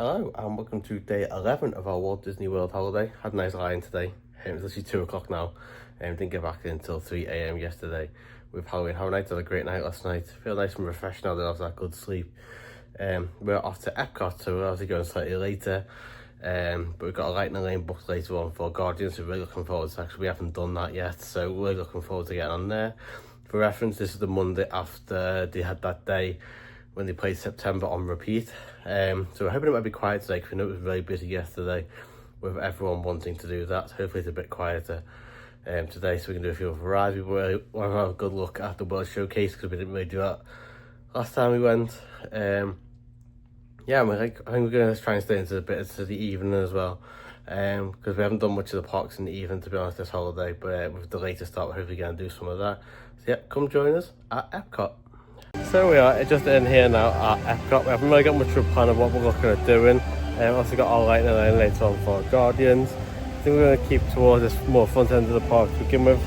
Hello and welcome to day 11 of our Walt Disney World holiday. Had a nice lie-in today. It's actually 2 o'clock now. Didn't get back until 3 a.m. yesterday with Halloween Horror Nights. Had a great night last night. Feel nice and refreshed now that after that good sleep. We're off to Epcot, so we're obviously going slightly later. But we've got a Lightning Lane booked later on for Guardians, so we're really looking forward to actually. We haven't done that yet, so we're really looking forward to getting on there. For reference, this is the Monday after they had that day when they played September on repeat. So we're hoping it might be quiet today because we know it was really busy yesterday with everyone wanting to do that. Hopefully it's a bit quieter today so we can do a few other rides. We really want to have a good look at the World Showcase because we didn't really do that last time we went. Yeah, I think we're going to try and stay into the evening as well because we haven't done much of the parks in the evening, to be honest, this holiday. But with the later start, we're hopefully going to do some of that. So yeah, come join us at Epcot. So we are just in here now at Epcot. We haven't really got much of a plan of what we're looking at doing. Also got our Lightning Lane later on for Guardians. I think we're going to keep towards this more front end of the park to begin with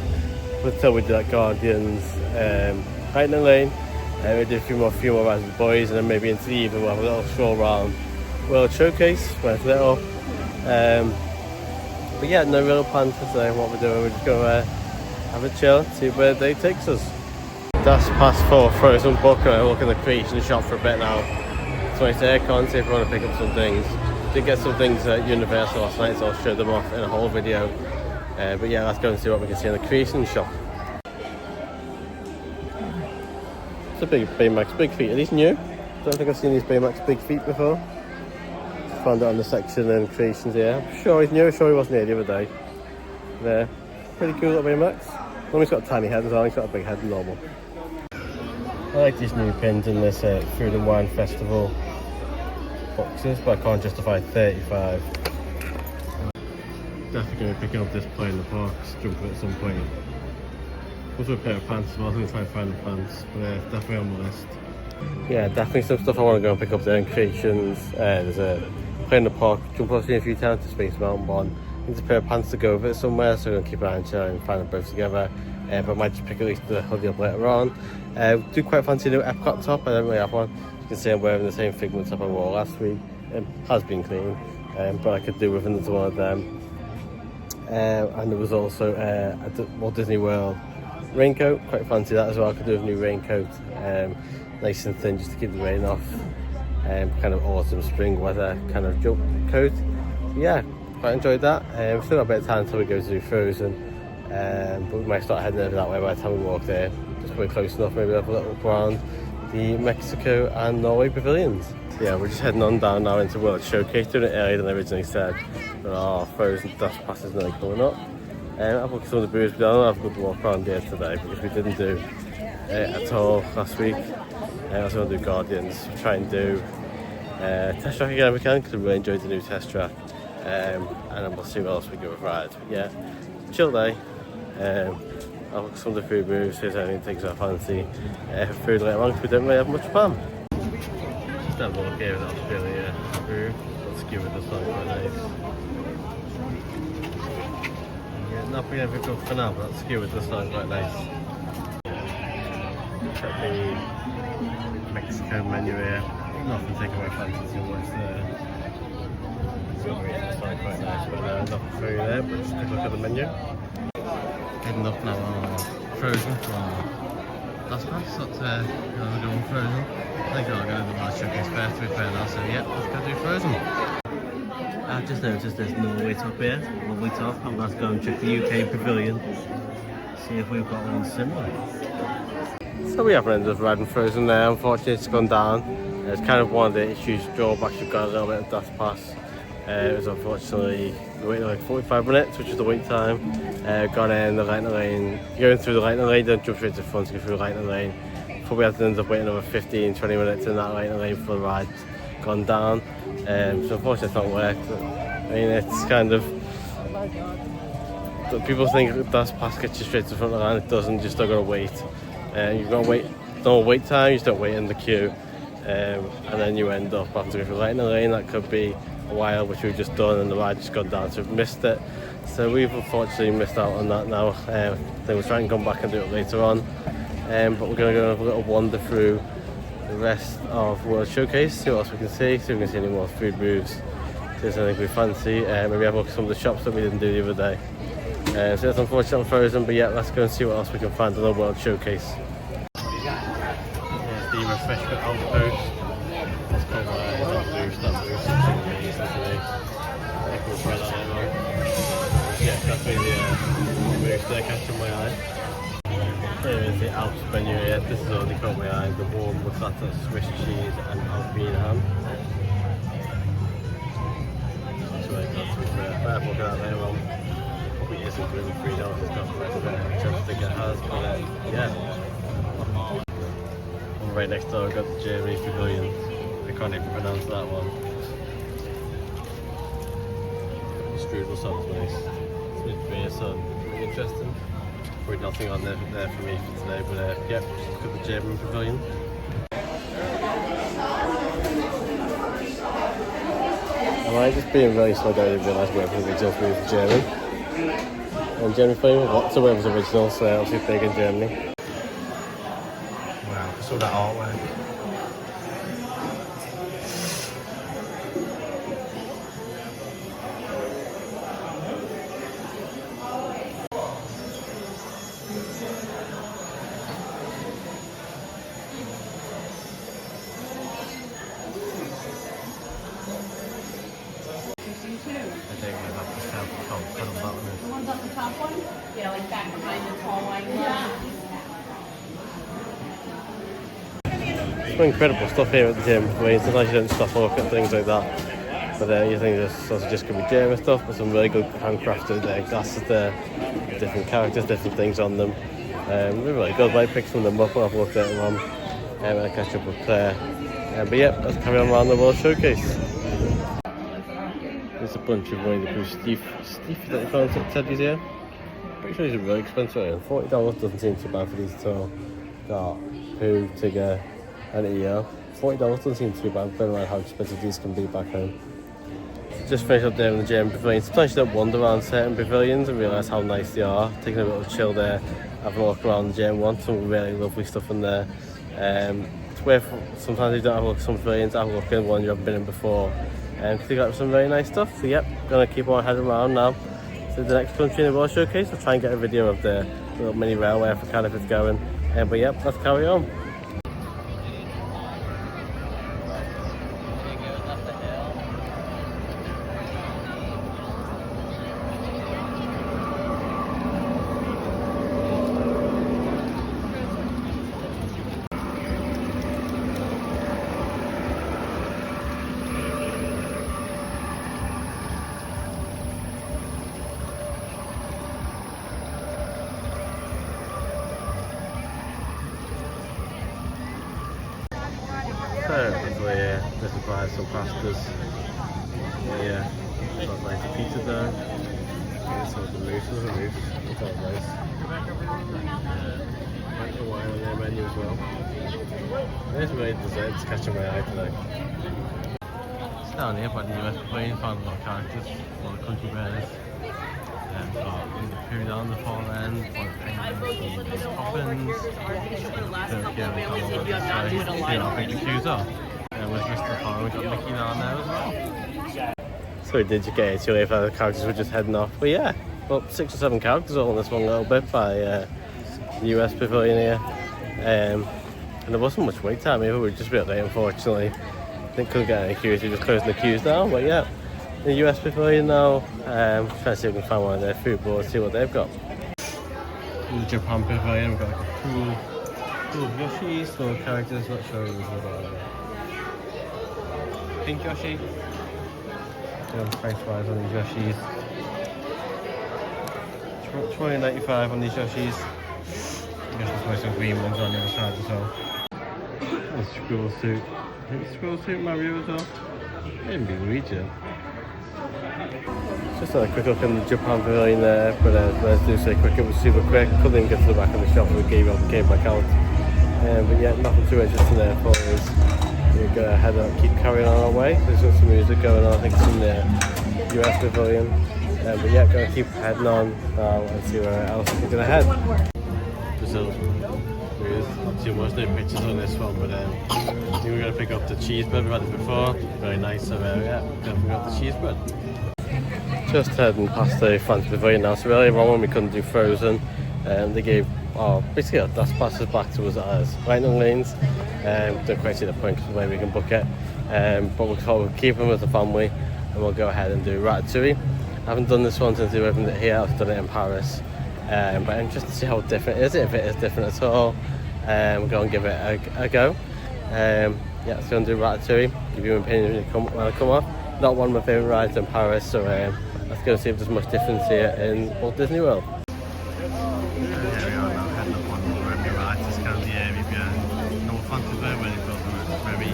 until we do that Guardians Lightning Lane. We do a few more rides with the boys, and then maybe into the evening we'll have a little stroll around World Showcase when it's lit up. But yeah, no real plan for today what we're doing. We're just going to have a chill, see where the day takes us. That's past 4 Frozen book, and I look in the creation shop for a bit now. So I say aircon, see if we want to pick up some things. Did get some things at Universal last night, so I'll show them off in a whole video. But yeah, let's go and see what we can see in the creation shop. It's a big Baymax Big Feet. Are these new? I don't think I've seen these Baymax Big Feet before. Just found it on the section and creations here. I'm sure he's new, I'm sure he wasn't here the other day. There. Pretty cool little Baymax. He's got a tiny head as well, he's got a big head normal. I like these new pins in this Food and Wine Festival boxes, but I can't justify 35. Definitely going to be picking up this play in the parks, jumping at some point. Also a pair of pants as well, I'm going to try and find the pants, but definitely on the list. Yeah, definitely some stuff I want to go and pick up there in creations. There's a play in the park, jump off a few times to Space Mountain one. Needs a pair of pants to go with it somewhere, so we're going to keep an eye on and find them both together. But I might just pick at least the hoodie up later on. Do quite fancy a new Epcot top. I don't really have one. You can see I'm wearing the same Figment top I wore last week. Has been clean, but I could do with another one of them. And there was also a Walt Disney World raincoat. Quite fancy that as well. I could do with a new raincoat, nice and thin just to keep the rain off. Kind of autumn, spring weather kind of jump coat. So yeah, quite enjoyed that. We've still got a bit of time until we go to do Frozen. But we might start heading over that way by the time we walk there. Just probably close enough, maybe have a little look around the Mexico and Norway pavilions. So yeah, we're just heading on down now into World Showcase, doing it earlier than I originally said. But our Frozen Dust Pass is nearly coming up. I've looked at some of the booths we've done. I've got to walk around here today because we didn't do at all last week. I also want to do Guardians, try and do Test Track again if we can, because we really enjoyed the new Test Track. And then we'll see what else we go with rides. But yeah, chill day. I'll look at some of the food booths, see if anything takes our fancy. Food later on, because we don't really have much plan. Just have a look here with Australia booth. Let's give it this one quite nice. Yeah, nothing ever good for now, but that skewered this one quite nice. Check the Mexico menu here. Nothing taking my fancy too much there. This one quite nice, but nothing for you there, but just take a look at the menu. Heading up now on Frozen from Dust Pass. That's we're doing Frozen. I think we're going to do World Showcase first, to be fair now, so yeah, let's go do Frozen. I've just noticed there's Norway top here, lovely top. I'm going to go and check the UK pavilion, see if we've got one similar. So we haven't ended up riding Frozen there, unfortunately it's gone down. It's kind of one of the issues, drawbacks, we've got a little bit of Dust Pass. It was unfortunately, we waited like 45 minutes, which was the wait time. Got in the Lightning Lane, going through the Lightning Lane, don't jump straight to the front to go through the Lightning Lane. Probably had to end up waiting another 15-20 minutes in that Lightning Lane before the ride's gone down. So unfortunately it's not worked. I mean, it's kind of, people think Dust Pass gets you straight to the front of the line, it doesn't, you still got to wait. You've got to wait, no wait time, you just don't wait in the queue. And then you end up having to go through the Lightning Lane. That could be a while, which we've just done, and the ride just gone down, so we've missed it. So we've unfortunately missed out on that now. Then we'll try and come back and do it later on. But we're going to go and have a little wander through the rest of World Showcase, see what else we can see we can see any more food booths, see if there's anything we fancy, maybe have a look at some of the shops that we didn't do the other day. So that's unfortunate on Frozen, but yeah, let's go and see what else we can find on the World Showcase. Here's the refreshment outpost. It's called that boost, something amazing to me. Yeah, that's really the boost there catching my eye. Here is the Alps menu here. This is already caught my eye. The warm buttata, Swiss cheese and Alpine ham. It's really good to be fair. I'll have a look at that later on. Probably isn't gluten free though, it's got quite a bit of chopstick it has, but yeah. And right next door we've got the Germany Pavilion. I can't even pronounce that one. The strudel sounds nice. It's beer, so really interesting. Probably nothing on there for me for today, but yeah, just look at the German Pavilion. Am I just being really slow down? I didn't realise where the original movie for German. And German Pavilion, lots of where was original, so obviously big in Germany. Wow, I saw that artwork. Yeah, like back behind the tall white Some incredible stuff here at the German Pavilion. Sometimes you don't stop and look at things like that. But you think this also just could be German stuff, but some really good handcrafted glasses there, different characters, different things on them. They're really good. I might pick some of them up and have a look at them on and I'll catch up with Claire. But yeah, let's carry on around the World Showcase. There's a bunch of really cool Steve that you found teddies here. Pretty sure these are really expensive. $40 doesn't seem too bad for these at all. Got Pooh, Tigger, and EO. $40 doesn't seem too bad, bear in mind how expensive these can be back home. Just finished up there in the German Pavilion. Sometimes you don't wander around certain pavilions and realise how nice they are. Taking a little chill there, having a look around the German one, some really lovely stuff in there. It's worth, sometimes you don't have a look at some pavilions, have a look in one you haven't been in before. Because they got some very nice stuff. So yep, gonna keep on heading around now to the next country in the World Showcase. I'll try and get a video of the little mini railway if I can, if it's going. But yep, let's carry on. This is buy some pastas. Yeah, got nice pizza there. Get some of the mousse. It's all nice. Quite a wine on their menu as well. There's really desserts catching my eye today. It's down here by the US Pavilion, found a lot of characters, a lot of country bears. Got the Pooh down the far end, one of the penguins, some Poppins, Turkey, and come over this way. See how big the queues are. With Mr. Farm, we got Mickey down there as well. So did you get it too late for the characters were just heading off? But yeah, about 6 or 7 characters all in this one little bit by the US Pavilion here. And there wasn't much wait time either, we were just a bit late unfortunately. Couldn't get any queues, we were just closing the queues down, but yeah. The US Pavilion now, trying to see if we can find one of their food boards, see what they've got. In the Japan Pavilion, we've got like a cool Yoshi, some characters, not sure who's about it. Pink Yoshi. Price wise on these Yoshis. $20.95 on these Yoshis. I guess there's probably some green ones on the other side as well. A Squirrel Suit. I think Squirrel Suit Mario as well. Maybe Luigi. Just had a quick look in the Japan Pavilion there, but let's do say quick, it was super quick. Couldn't even get to the back of the shop, we gave up and came back out. But yeah, nothing too interesting there for us. We're going to head up, keep carrying on our way. There's got some music going on, I think it's in the US Pavilion. But yeah, going to keep heading on and see where else we're going to head. Brazil. There he is. not too much, no pictures on this one, but I think we're going to pick up the cheese bread. We've had it before, very nice, so yeah, we're going to pick up the cheese bread. Just heading past the fancy pavilion now, so earlier on when we couldn't do frozen, they gave basically that's passes back to us as lightning lanes. Don't quite see the point because maybe we can book it, but we'll keep them as a family and we'll go ahead and do ratatouille. I haven't done this one since they opened it here. I've done it in Paris, but I'm just to see how different it is, if it is different at all. We'll go and give it a go. Yeah, let's go and do ratatouille, give you an opinion when I come off. Not one of my favourite rides in Paris, so let's go and see if there's much difference here in Walt Disney World. Here we are now, heading up on the Remy ride. This is kind of the area behind North Fantasy, where they've got the Remy's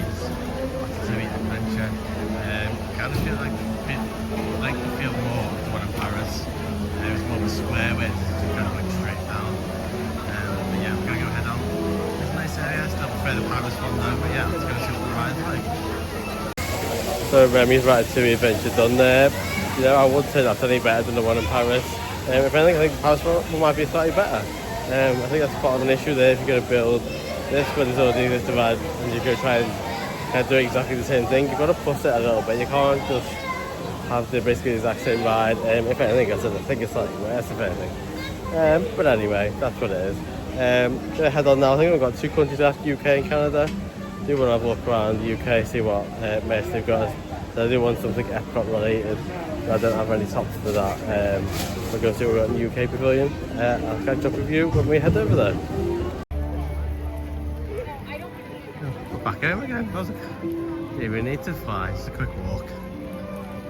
Ratatouille adventure. Kind of feel like you feel more of the one in Paris. It's more of a square where it's kind of like straight down. But yeah, we're going to go head on. It's a nice area, still prefer the Paris one though, but yeah, let's go see what the ride's like. So Remy's Ratatouille adventure done there. You know, I would say that's any better than the one in Paris. If anything, I think the Paris one might be slightly better. I think that's part of an issue there if you're going to build this, but there's already this ride and you're going to try and kind of do exactly the same thing. You've got to push it a little bit. You can't just have basically the exact same ride. If anything, I think it's slightly worse, if anything. But anyway, that's what it is. Gonna head on now. I think we've got 2 countries left, UK and Canada. Do want to have a look around the UK, see what mess they've got. So I do want something Epcot related. I don't have any tops for that. We're going to see what we've got in the UK pavilion. I'll catch up with you when we head over there. We're back home again. Yeah, we need to fly. Just a quick walk.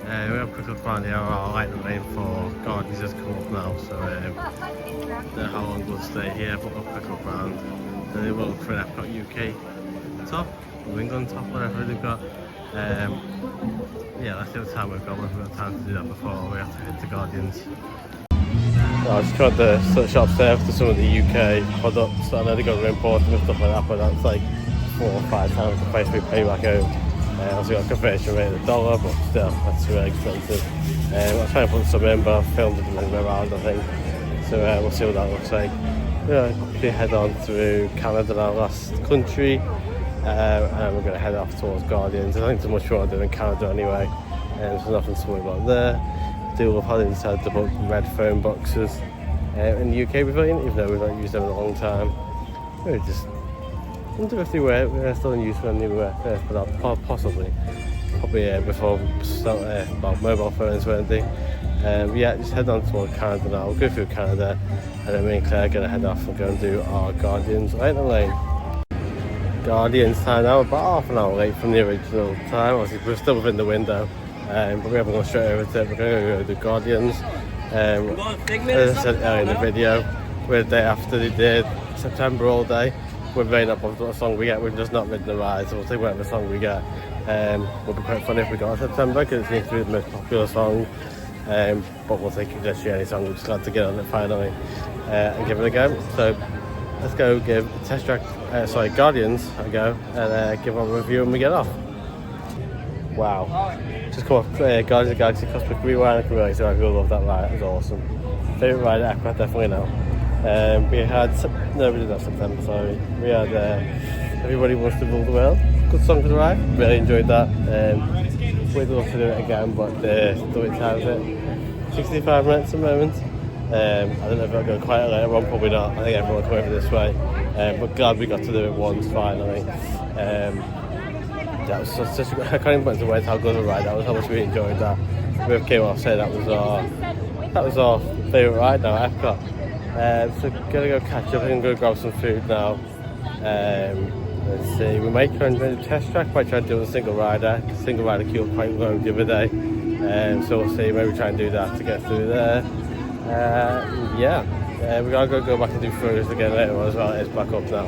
We have a quick look around here. Our lightning lane for Guardians has come up now, so don't know how long we'll stay here, but we'll quick look around. Then we'll look for an Epcot UK top, or England top, whatever they've got. Yeah, let's see what time we've got. We've got time to do that before we have to head to Guardians. I just tried the shops there for some of the UK products. I know they got really important and stuff like that, but that's like 4 or 5 times the price we pay back home. Also got a conversion rate of $1, but still, that's really expensive. I'll try and put some in, but I've filmed it the long way around, I think. So we'll see what that looks like. We're going to head on through Canada, our last country. And we're going to head off towards Guardians. I think there's much more to do in Canada anyway. There's nothing to worry about there. Do love how they decided to put red phone boxes in the UK pavilion, even though we've not used them in a long time. We're just wonder if they were still in use when they were first put out, possibly. Probably before about mobile phones, weren't they? Yeah, just head on towards Canada now. We'll go through Canada, and then me and Claire are going to head off and go and do our Guardians lightning lane. Guardians time now, about half an hour late from the original time. Obviously, we're still within the window, but we haven't gone straight over to it. We're going to go do Guardians. As I said earlier in the video, we're the day after they did September all day. We're very not bothered what song we get, we've just not ridden the ride, so we'll take whatever song we get. Would be quite funny if we got September, because it seems to be the most popular song. But we'll take literally any song, we're just glad to get on it finally and give it a go. So let's go give Test Track, Guardians a go, and give our review when we get off. Wow. Just come off Guardians of the Galaxy Cosmic Rewind. I can really say I really love that ride, it was awesome. Favourite ride at Epcot, definitely now. We had, no we didn't have September, sorry. We had Everybody Wants to Rule the World. Good song for the ride, really enjoyed that. We'd love to do it again, but the wait time of it, 65 minutes at the moment. I don't know if it'll go quite later on, probably not. I think everyone will come over this way. But glad we got to do it once finally. That was such a good, I can't even put into words how good a ride that was, how much we enjoyed that. We came off saying that was our favourite ride now at Epcot. So gonna go catch up and go grab some food now. Let's see, we might try and do a test track, might try and do a single rider. Single rider queued quite low the other day. So we'll see, maybe try and do that to get through there. We're gonna go back and do throws again later on as well. It's back up now.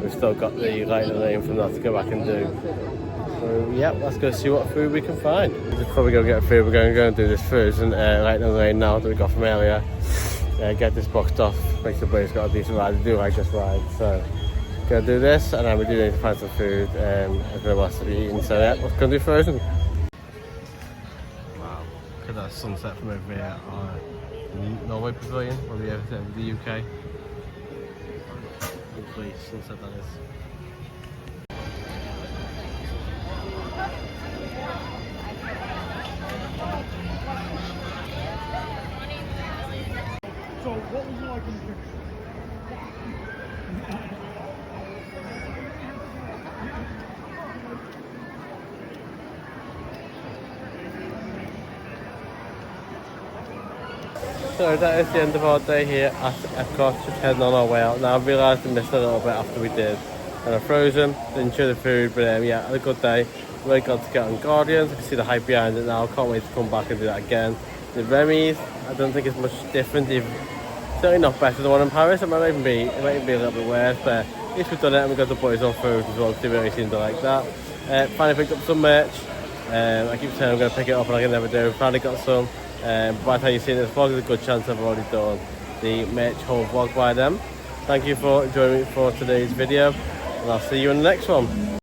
We've still got the lightning lane from that to go back and do. So yeah, let's go see what food we can find. Before we go get food, we're going to go and do this frozen lightning lane now that we got from earlier. Get this boxed off, make sure everybody's got a decent ride. I do like this ride, so gonna do this, and then we do need to find some food as well as to be eating. So yeah, let's go and do frozen. Wow, look at that sunset from over here on the Norway pavilion, or the UK. hopefully sunset that is. So, what would you like in the picture? So that is the end of our day here at Epcot, just heading on our way out. Now I realised I missed a little bit after we did. And I'm frozen, didn't show the food, but yeah, had a good day. Really glad to get on Guardians. I can see the hype behind it now, can't wait to come back and do that again. The Remy's, I don't think it's much different, certainly not better than the one in Paris. It might even be a little bit worse, but at least we've done it and we got the boys on food as well, because they really seem to like that. Finally picked up some merch. I keep saying I'm going to pick it up and I can never do. Finally got some. By the time you've seen this vlog, there's a good chance I've already done the merch haul vlog by them. Thank you for joining me for today's video, and I'll see you in the next one.